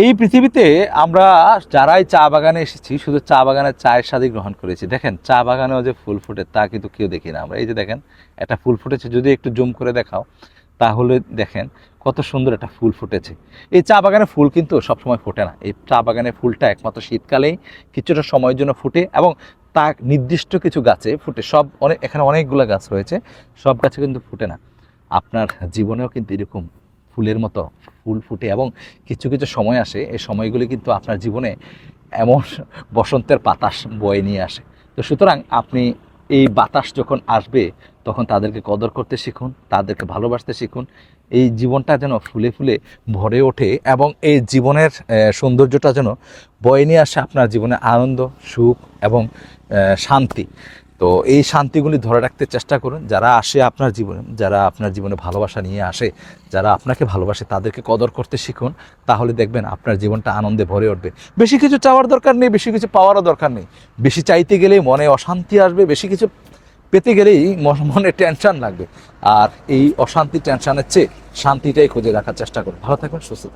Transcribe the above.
এই পৃথিবীতে আমরা যারাই চা বাগানে এসেছি শুধু চা বাগানের চায়ের স্বাদই গ্রহণ করেছি। দেখেন চা বাগানেও যে ফুল ফুটে তা কিন্তু কেউ দেখি না আমরা। এই যে দেখেন একটা ফুল ফুটেছে, যদি একটু জুম করে দেখাও তাহলে দেখেন কত সুন্দর একটা ফুল ফুটেছে। এই চা বাগানের ফুল কিন্তু সবসময় ফোটে না। এই চা বাগানের ফুলটা একমাত্র শীতকালেই কিছুটা সময়ের জন্য ফুটে, এবং তা নির্দিষ্ট কিছু গাছে ফুটে। সব অনেক, এখানে অনেকগুলো গাছ রয়েছে, সব গাছে কিন্তু ফুটে না। আপনার জীবনেও কিন্তু এরকম ফুলের মতো ফুল ফুটে, এবং কিছু কিছু সময় আসে, এই সময়গুলি কিন্তু আপনার জীবনে এমন বসন্তের বাতাস বয়ে নিয়ে আসে। তো সুতরাং আপনি এই বাতাস যখন আসবে তখন তাদেরকে কদর করতে শিখুন, তাদেরকে ভালোবাসতে শিখুন। এই জীবনটা যেন ফুলে ফুলে ভরে ওঠে, এবং এই জীবনের সৌন্দর্যটা যেন বয়ে নিয়ে আসে আপনার জীবনে আনন্দ, সুখ এবং শান্তি। তো এই শান্তিগুলি ধরে রাখতে চেষ্টা করুন। যারা আসে আপনার জীবনে, যারা আপনার জীবনে ভালোবাসা নিয়ে আসে, যারা আপনাকে ভালোবাসে, তাদেরকে কদর করতে শিখুন। তাহলে দেখবেন আপনার জীবনটা আনন্দে ভরে উঠবে। বেশি কিছু চাওয়ার দরকার নেই, বেশি কিছু পাওয়ারও দরকার নেই। বেশি চাইতে গেলেই মনে অশান্তি আসবে, বেশি কিছু পেতে গেলেই মনে টেনশন লাগবে। আর এই অশান্তি টেনশনের চেয়ে শান্তিটাই খুঁজে রাখার চেষ্টা করুন। ভালো থাকবেন, সুস্থ থাকবেন।